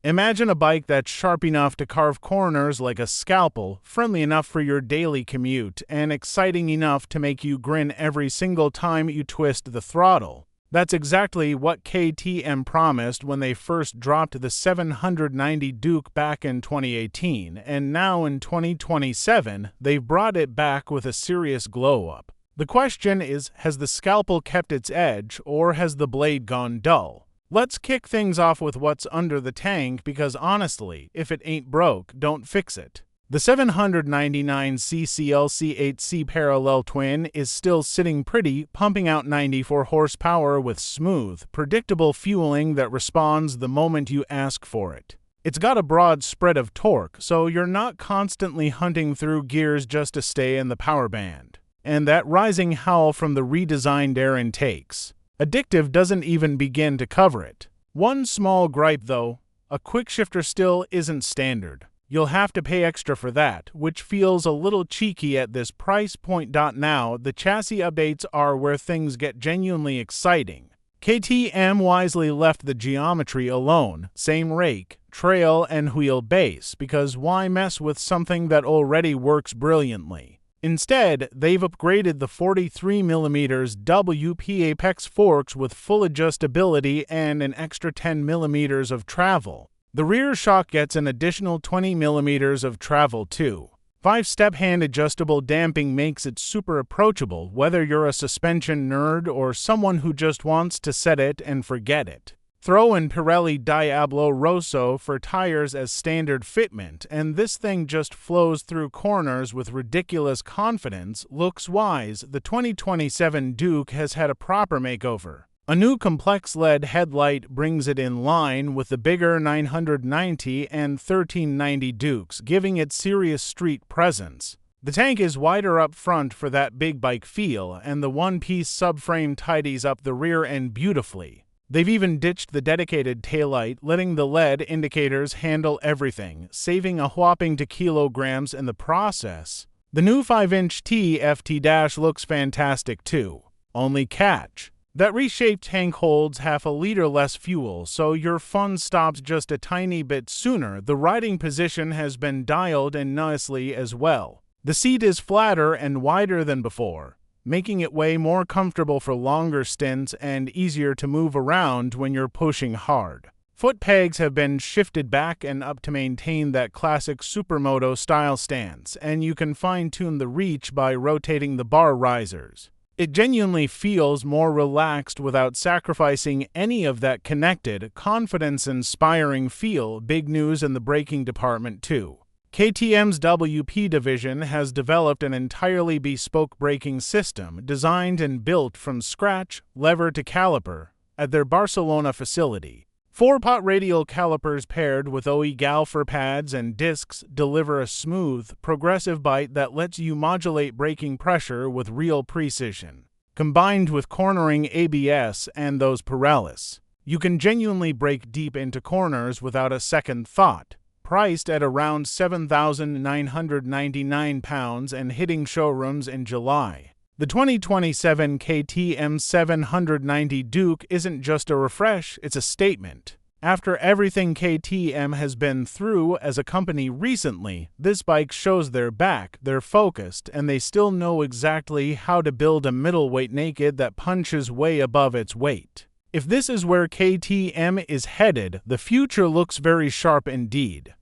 Imagine a bike that's sharp enough to carve corners like a scalpel, friendly enough for your daily commute, and exciting enough to make you grin every single time you twist the throttle. That's exactly what KTM promised when they first dropped the 790 Duke back in 2018, and now in 2027, they've brought it back with a serious glow-up. The question is, has the Scalpel kept its edge, or has the blade gone dull? Let's kick things off with what's under the tank because honestly, if it ain't broke, don't fix it. The 799cc LC8C parallel twin is still sitting pretty, pumping out 94 horsepower with smooth, predictable fueling that responds the moment you ask for it. It's got a broad spread of torque, so you're not constantly hunting through gears just to stay in the power band. And that rising howl from the redesigned air intakes. Addictive doesn't even begin to cover it. One small gripe though, a quickshifter still isn't standard. You'll have to pay extra for that, which feels a little cheeky at this price point. Now, the chassis updates are where things get genuinely exciting. KTM wisely left the geometry alone, same rake, trail, and wheelbase, because why mess with something that already works brilliantly? Instead, they've upgraded the 43mm WP Apex forks with full adjustability and an extra 10mm of travel. The rear shock gets an additional 20mm of travel too. 5-step hand-adjustable damping makes it super approachable whether you're a suspension nerd or someone who just wants to set it and forget it. Throw in Pirelli Diablo Rosso for tires as standard fitment, and this thing just flows through corners with ridiculous confidence. Looks wise, the 2027 Duke has had a proper makeover. A new complex LED headlight brings it in line with the bigger 990 and 1390 Dukes, giving it serious street presence. The tank is wider up front for that big bike feel, and the one-piece subframe tidies up the rear end beautifully. They've even ditched the dedicated taillight, letting the LED indicators handle everything, saving a whopping 2 kilograms in the process. The new 5-inch TFT dash looks fantastic too. Only catch. That reshaped tank holds half a liter less fuel, so your fun stops just a tiny bit sooner. The riding position has been dialed in nicely as well. The seat is flatter and wider than before, making it way more comfortable for longer stints and easier to move around when you're pushing hard. Foot pegs have been shifted back and up to maintain that classic supermoto style stance, and you can fine-tune the reach by rotating the bar risers. It genuinely feels more relaxed without sacrificing any of that connected, confidence-inspiring feel. Big news in the braking department too. KTM's WP division has developed an entirely bespoke braking system designed and built from scratch, lever to caliper, at their Barcelona facility. 4-pot radial calipers paired with OE galfer pads and discs deliver a smooth, progressive bite that lets you modulate braking pressure with real precision. Combined with cornering ABS and those Pirellis, you can genuinely brake deep into corners without a second thought. Priced at around £7,999 and hitting showrooms in July. The 2027 KTM 790 Duke isn't just a refresh, it's a statement. After everything KTM has been through as a company recently, this bike shows they're back, they're focused, and they still know exactly how to build a middleweight naked that punches way above its weight. If this is where KTM is headed, the future looks very sharp indeed.